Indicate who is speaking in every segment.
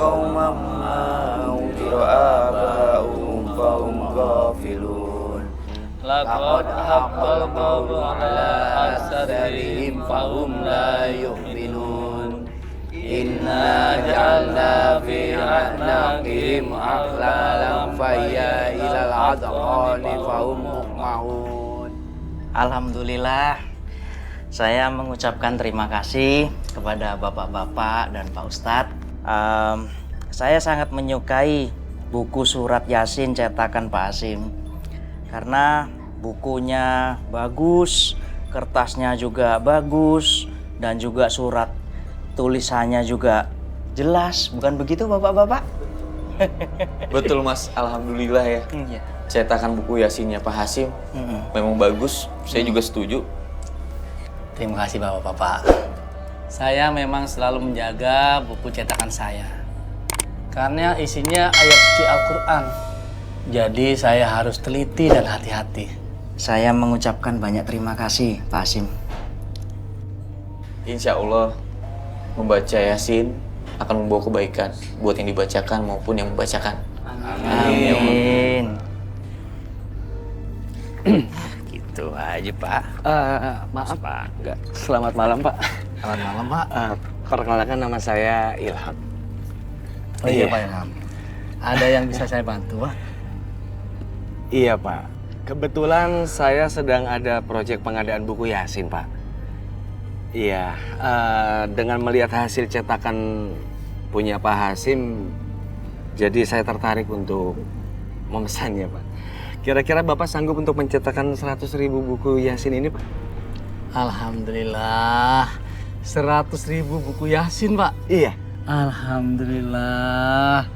Speaker 1: قوما ما أنذر آباؤهم فهم غافلون لقد حق القول على أكثرهم فهم لا يؤمنون إنا جعلنا في أعناقهم أغلالا فهي إلى الأذقان فهم مقمحون. Alhamdulillah, saya mengucapkan terima kasih kepada bapak-bapak dan Pak Ustadz. Saya sangat menyukai buku surat Yasin cetakan Pak Hasim karena bukunya bagus, kertasnya juga bagus, dan juga surat tulisannya juga jelas. Bukan begitu bapak-bapak?
Speaker 2: Betul Mas, alhamdulillah ya. Cetakan buku Yasinnya Pak Hasim memang bagus, saya juga setuju.
Speaker 3: Terima kasih bapak-bapak. Saya memang selalu menjaga buku cetakan saya karena isinya ayat suci Al-Quran. Jadi saya harus teliti dan hati-hati.
Speaker 1: Saya mengucapkan banyak terima kasih Pak Hasim.
Speaker 2: Insya Allah membaca Yasin akan membawa kebaikan buat yang dibacakan maupun yang membacakan.
Speaker 1: Amin. Gitu aja Pak.
Speaker 4: Maaf Pak, enggak. Selamat malam Pak.
Speaker 3: Selamat malam Pak.
Speaker 4: Perkenalkan nama saya Ilham.
Speaker 3: Oh iya Pak Ilham. Ada yang bisa saya bantu Pak?
Speaker 4: Iya Pak. Kebetulan saya sedang ada proyek pengadaan buku Yasin Pak. Iya, dengan melihat hasil cetakan punya Pak Hasim, jadi saya tertarik untuk memesannya Pak. Kira-kira Bapak sanggup untuk mencetakkan 100.000 buku Yasin ini Pak?
Speaker 3: Alhamdulillah, 100.000 buku Yasin Pak.
Speaker 4: Iya.
Speaker 3: Alhamdulillah.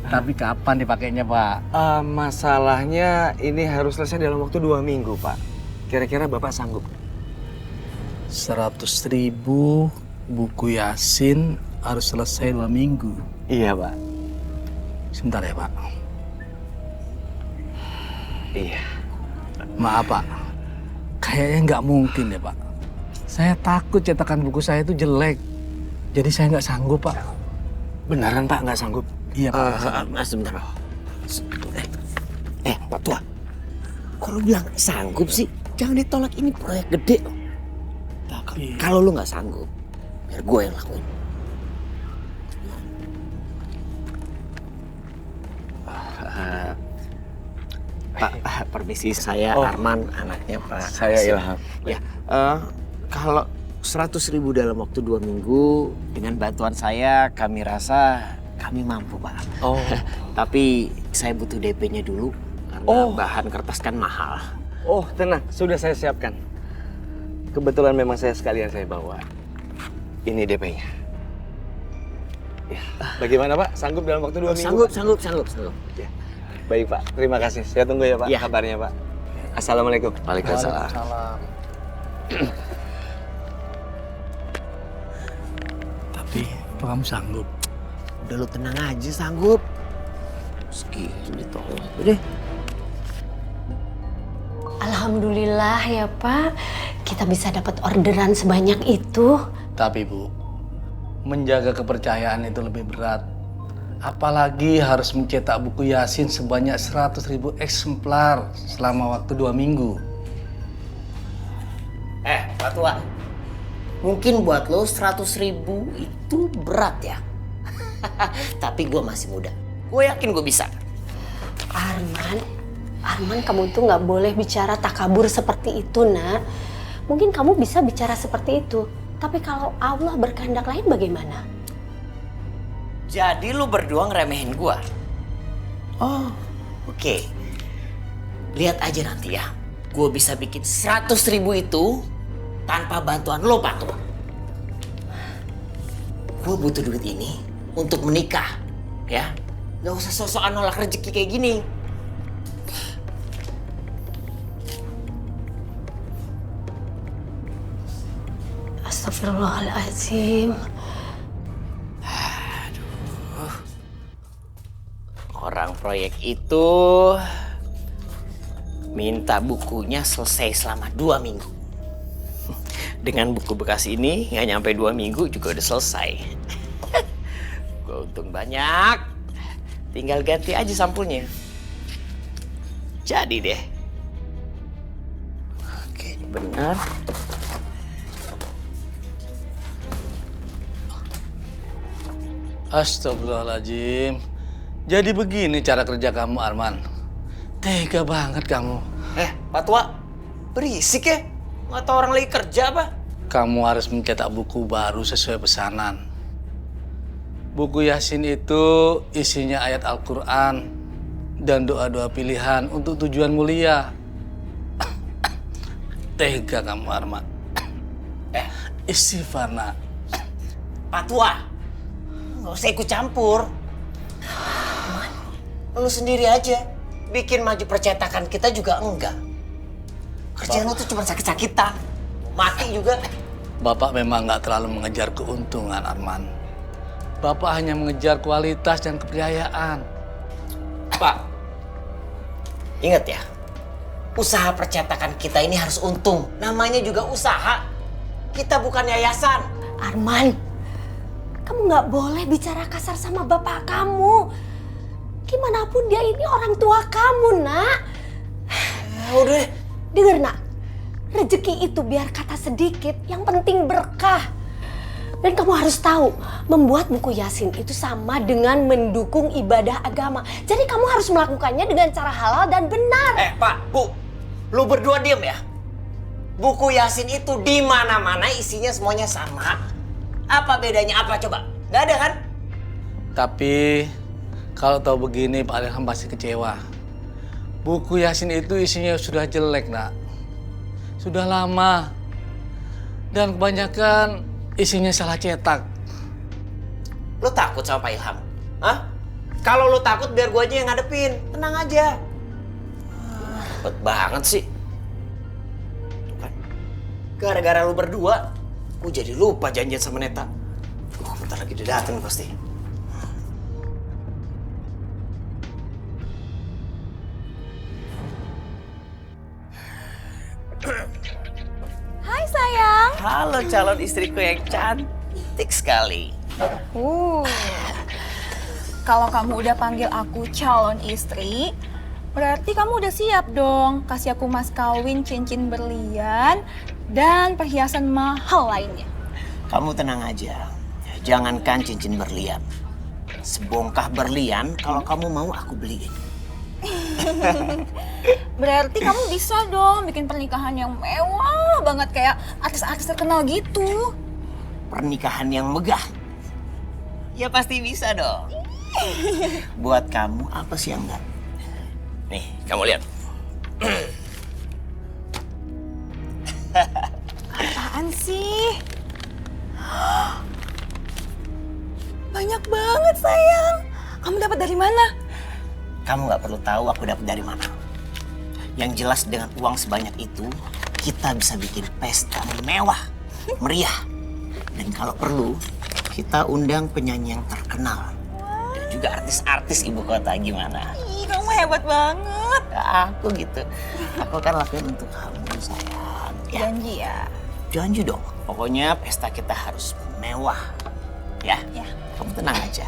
Speaker 3: Tapi kapan dipakainya Pak?
Speaker 4: Masalahnya ini harus selesai dalam waktu 2 minggu Pak. Kira-kira Bapak sanggup?
Speaker 3: 100.000 buku Yasin harus selesai 2 minggu.
Speaker 4: Iya Pak.
Speaker 3: Sebentar ya Pak.
Speaker 4: Iya.
Speaker 3: Maaf Pak, kayaknya nggak mungkin ya Pak. Saya takut cetakan buku saya itu jelek. Jadi saya nggak sanggup Pak.
Speaker 4: Beneran Pak nggak sanggup?
Speaker 3: Iya Pak.
Speaker 5: Sebentar. Pak Tua. Kok lu bilang sanggup sih? Jangan ditolak, ini proyek gede. Kalau lu nggak sanggup, biar gue yang lakuin. Pak, permisi, saya Arman, anaknya Pak.
Speaker 4: Saya Ilham.
Speaker 5: Ya, kalau 100.000 dalam waktu 2 minggu, dengan bantuan saya, kami rasa kami mampu Pak.
Speaker 4: Oh.
Speaker 5: Tapi saya butuh DP-nya dulu, karena bahan kertas kan mahal.
Speaker 4: Oh, tenang, sudah saya siapkan. Kebetulan memang saya sekalian saya bawa. Ini DP-nya. Ya. Bagaimana Pak? Sanggup dalam waktu 2 minggu?
Speaker 5: Sanggup.
Speaker 4: Ya. Baik Pak, terima kasih. Saya tunggu ya Pak kabarnya Pak. Assalamualaikum.
Speaker 5: Waalaikumsalam.
Speaker 3: Tapi apa kamu sanggup?
Speaker 5: Udah lu tenang aja, sanggup. Segini tolong deh.
Speaker 6: Alhamdulillah ya Pak, kita bisa dapat orderan sebanyak itu.
Speaker 3: Tapi Bu, menjaga kepercayaan itu lebih berat. Apalagi harus mencetak buku Yasin sebanyak 100.000 eksemplar selama waktu 2 minggu.
Speaker 5: Pak Tua, mungkin buat lo 100.000 itu berat ya. Tapi gue masih muda. Gue yakin gue bisa.
Speaker 6: Arman, kamu tuh nggak boleh bicara takabur seperti itu, Nak. Mungkin kamu bisa bicara seperti itu, tapi kalau Allah berkehendak lain bagaimana?
Speaker 5: Jadi lu berdua ngeremehin gue? Oh, oke. Lihat aja nanti ya. Gue bisa bikin 100.000 itu tanpa bantuan lo, Pak Tua. Gue butuh duit ini untuk menikah, ya. Gak usah sok-sokan nolak rezeki kayak gini.
Speaker 6: Astagfirullahaladzim.
Speaker 5: Orang proyek itu minta bukunya selesai selama 2 minggu. Dengan buku bekas ini nggak nyampe 2 minggu juga udah selesai. Gue untung banyak. Tinggal ganti aja sampulnya. Jadi deh. Oke, ini benar.
Speaker 3: Astagfirullahaladzim. Jadi begini cara kerja kamu, Arman. Tega banget kamu.
Speaker 5: Pak Tua, berisik ya? Nggak tahu orang lagi kerja apa?
Speaker 3: Kamu harus mencetak buku baru sesuai pesanan. Buku Yasin itu isinya ayat Al-Quran dan doa-doa pilihan untuk tujuan mulia. Tega kamu, Arman. Istighfar, nak.
Speaker 5: Pak Tua, nggak usah ikut campur. Lu sendiri aja. Bikin maju percetakan kita juga enggak. Kerjaan lu tuh cuma sakit-sakitan. Mati juga.
Speaker 3: Bapak memang nggak terlalu mengejar keuntungan, Arman. Bapak hanya mengejar kualitas dan kepercayaan.
Speaker 5: Pak, ingat ya. Usaha percetakan kita ini harus untung. Namanya juga usaha. Kita bukan yayasan.
Speaker 6: Arman, kamu nggak boleh bicara kasar sama bapak kamu. Gimana pun dia ini orang tua kamu, nak.
Speaker 5: Udah deh.
Speaker 6: Dengar, nak. Rezeki itu biar kata sedikit, yang penting berkah. Dan kamu harus tahu, membuat buku Yasin itu sama dengan mendukung ibadah agama. Jadi kamu harus melakukannya dengan cara halal dan benar.
Speaker 5: Pak, Bu. Lu berdua diem ya. Buku Yasin itu di mana-mana isinya semuanya sama. Apa bedanya apa coba? Nggak ada kan?
Speaker 3: Tapi kalau tahu begini Pak Ilham pasti kecewa. Buku Yasin itu isinya sudah jelek, nak. Sudah lama. Dan kebanyakan isinya salah cetak.
Speaker 5: Lu takut sama Pak Ilham? Hah? Kalau lu takut biar gua aja yang ngadepin. Tenang aja. Ribet banget sih. Tuh kan. Gara-gara lu berdua, gua jadi lupa janjian sama Neta. Bentar lagi dia datang pasti.
Speaker 7: Hai sayang.
Speaker 5: Halo calon istriku yang cantik sekali.
Speaker 7: Kalau kamu udah panggil aku calon istri, berarti kamu udah siap dong kasih aku mas kawin, cincin berlian, dan perhiasan mahal lainnya.
Speaker 5: Kamu tenang aja. Jangankan cincin berlian. Sebongkah berlian kalau kamu mau aku beliin.
Speaker 7: Berarti kamu bisa dong bikin pernikahan yang mewah banget kayak artis-artis terkenal gitu.
Speaker 5: Pernikahan yang megah? Ya pasti bisa dong. Buat kamu apa sih yang enggak? Nih, kamu lihat.
Speaker 7: Apaan sih? Banyak banget sayang. Kamu dapat dari mana?
Speaker 5: Kamu nggak perlu tahu aku dapat dari mana. Yang jelas dengan uang sebanyak itu, kita bisa bikin pesta mewah, meriah. Dan kalau perlu, kita undang penyanyi yang terkenal. Dan juga artis-artis ibu kota gimana.
Speaker 7: Ih, kamu hebat banget.
Speaker 5: Ya, aku gitu. Aku kan lakuin untuk kamu, sayang. Ya.
Speaker 7: Janji ya?
Speaker 5: Janji dong. Pokoknya pesta kita harus mewah. Ya?
Speaker 7: Ya.
Speaker 5: Kamu tenang aja.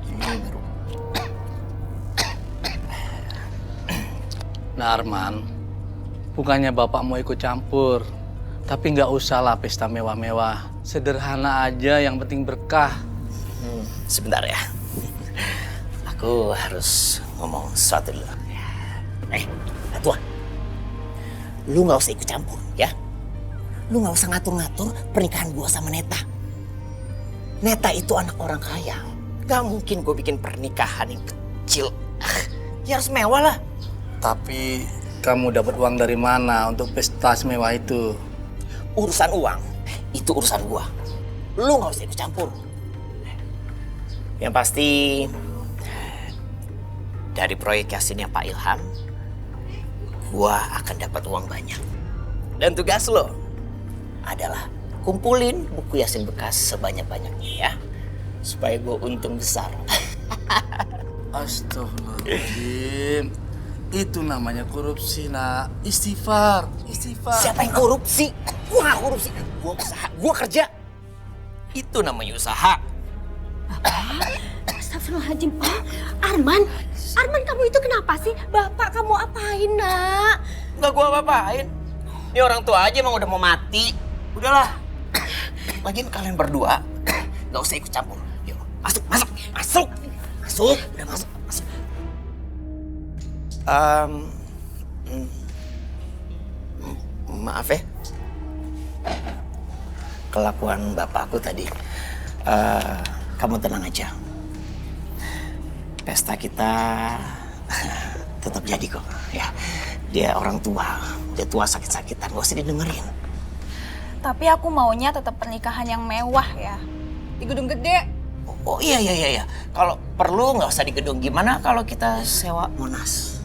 Speaker 5: Ini baru.
Speaker 3: Nah, Arman, bukannya bapak mau ikut campur. Tapi nggak usahlah pesta mewah-mewah. Sederhana aja, yang penting berkah.
Speaker 5: Sebentar ya. Aku harus ngomong sesuatu dulu. Tua. Lu nggak usah ikut campur, ya. Lu nggak usah ngatur-ngatur pernikahan gua sama Neta. Neta itu anak orang kaya. Gak mungkin gue bikin pernikahan yang kecil. Ya harus mewah lah.
Speaker 3: Tapi kamu dapat uang dari mana untuk pesta semewah itu?
Speaker 5: Urusan uang, itu urusan gua. Lu nggak usah ikut campur. Yang pasti, dari proyek Yasinnya Pak Ilham, gua akan dapat uang banyak. Dan tugas lo adalah kumpulin buku Yasin bekas sebanyak-banyaknya ya. Supaya gua untung besar.
Speaker 3: Astagfirullahaladzim. Itu namanya korupsi, nak. Istighfar, istighfar.
Speaker 5: Siapa yang korupsi? Gua nggak korupsi. Gua usaha, gua kerja. Itu namanya usaha.
Speaker 6: Astagfirullahaladzim. Arman, kamu itu kenapa sih? Bapak kamu apain, nak?
Speaker 5: Nggak gua apa-apain. Ini orang tua aja emang udah mau mati. Udahlah. Lagian kalian berdua nggak usah ikut campur. Yuk, masuk. Udah masuk. Maaf ya. Kelakuan bapakku tadi. Kamu tenang aja. Pesta kita tetap jadi kok. Ya, dia orang tua. Udah tua sakit-sakitan, gak usah didengerin.
Speaker 7: Tapi aku maunya tetap pernikahan yang mewah ya. Di gedung gede.
Speaker 5: Oh iya. Kalau perlu nggak usah di gedung. Gimana kalau kita sewa Monas?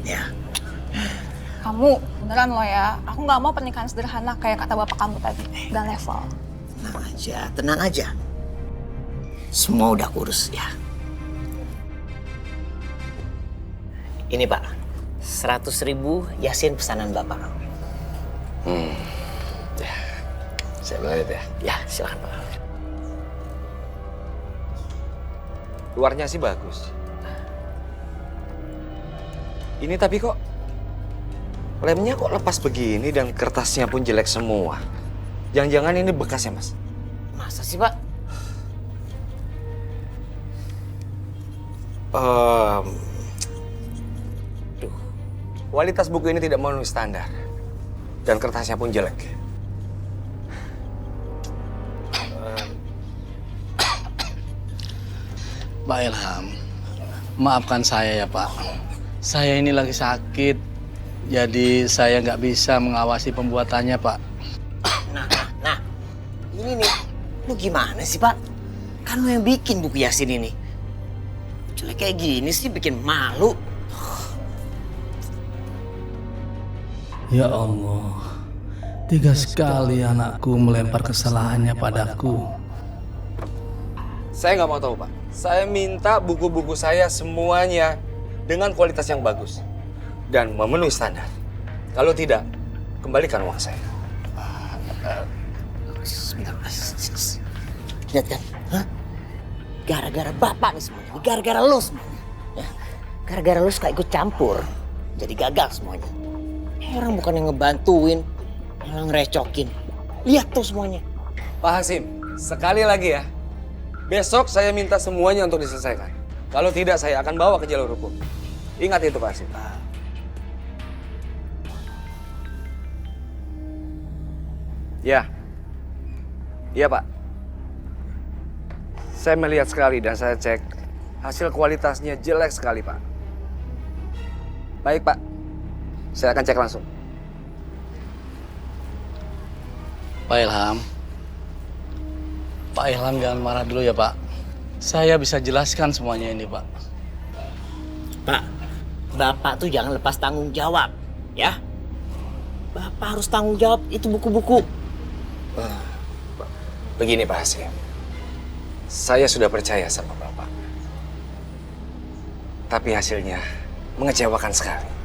Speaker 5: Ya.
Speaker 7: Kamu beneran loh ya. Aku nggak mau pernikahan sederhana kayak kata bapak kamu tadi. Gak level.
Speaker 5: Tenang aja. Semua udah kurus ya. Ini Pak, 100.000 Yasin pesanan Bapak.
Speaker 4: Ya, saya melihat ya.
Speaker 5: Ya, silakan Pak.
Speaker 4: Luarnya sih bagus. Ini tapi kok lemnya kok lepas begini dan kertasnya pun jelek semua. Jangan-jangan ini bekas ya, Mas?
Speaker 5: Masa sih Pak?
Speaker 4: Kualitas buku ini tidak memenuhi standar. Dan kertasnya pun jelek.
Speaker 3: Pak Ilham, maafkan saya ya Pak. Saya ini lagi sakit, jadi saya nggak bisa mengawasi pembuatannya Pak.
Speaker 5: Nah, ini nih, lu gimana sih Pak? Kan lu yang bikin buku Yasin ini. Jelek kayak gini sih bikin malu.
Speaker 3: Ya Allah, tega sekali anakku melempar kesalahannya padaku.
Speaker 4: Saya nggak mau tahu, Pak. Saya minta buku-buku saya semuanya dengan kualitas yang bagus. Dan memenuhi standar. Kalau tidak, kembalikan uang saya.
Speaker 5: Sebentar, lihat kan? Hah? Gara-gara bapak nih semuanya, gara-gara lo semuanya. Ya. Gara-gara lo suka ikut campur, jadi gagal semuanya. Orang bukan yang ngebantuin, malah ngerecokin. Lihat tuh semuanya.
Speaker 4: Pak Hasim, sekali lagi ya. Besok saya minta semuanya untuk diselesaikan. Kalau tidak, saya akan bawa ke jalur hukum. Ingat itu, Pak Hasim. Ya. Iya, Pak. Saya melihat sekali dan saya cek. Hasil kualitasnya jelek sekali, Pak. Baik, Pak. Saya akan cek langsung.
Speaker 3: Pak Ilham, Pak Ilham jangan marah dulu ya Pak. Saya bisa jelaskan semuanya ini Pak.
Speaker 5: Pak, Bapak tuh jangan lepas tanggung jawab, ya. Bapak harus tanggung jawab itu buku-buku.
Speaker 4: Begini Pak Hasim, saya sudah percaya sama Bapak. Tapi hasilnya mengecewakan sekali.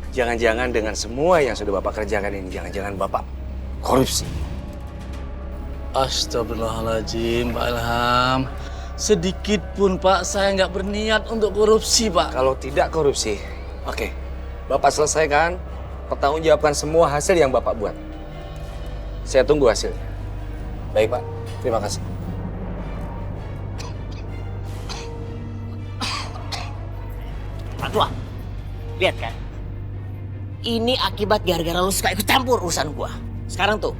Speaker 4: Jangan-jangan dengan semua yang sudah Bapak kerjakan ini, jangan-jangan Bapak korupsi.
Speaker 3: Astagfirullahaladzim Pak Ilham. Sedikit pun Pak, saya nggak berniat untuk korupsi Pak.
Speaker 4: Kalau tidak korupsi, oke. Bapak selesaikan, pertanggungjawabkan semua hasil yang Bapak buat. Saya tunggu hasilnya. Baik Pak, terima kasih.
Speaker 5: Pak Tua, lihat kan? Ini akibat gara-gara lu suka ikut campur urusan gua. Sekarang tuh,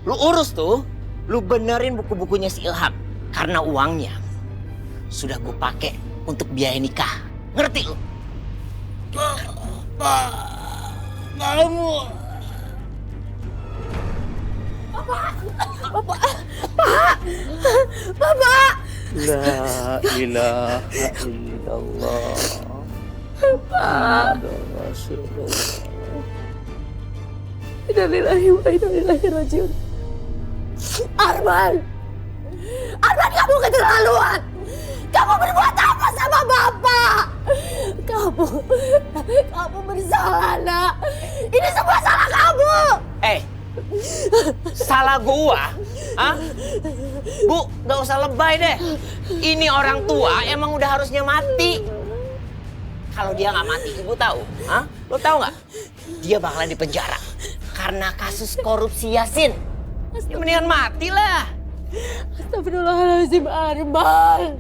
Speaker 5: lu urus tuh, lu benerin buku-bukunya si Ilham. Karena uangnya sudah gue pakai untuk biaya nikah. Ngerti lu? Kamu.
Speaker 6: Bapak!
Speaker 3: La ilaha illallah.
Speaker 6: Innalillahi wa inna ilaihi rajiun. Arman, kamu keterlaluan. Kamu berbuat apa sama Bapak? Kamu bersalah, Nak. Ini semua salah kamu.
Speaker 5: Salah gua. Hah? Bu, nggak usah lebay deh. Ini orang tua emang udah harusnya mati. Kalau dia nggak mati, ibu tahu? Hah? Lo tahu nggak? Dia bakalan dipenjara karena kasus korupsi Yasin. Ya mendingan mati lah.
Speaker 6: Astagfirullahaladzim, Arman.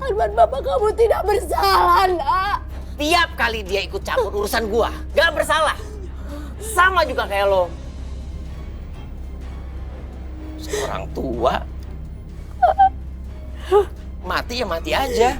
Speaker 6: Arman, bapak kamu tidak bersalah, nak.
Speaker 5: Tiap kali dia ikut campur urusan gua, gak bersalah. Sama juga kayak lo. Seorang tua. Mati ya mati aja.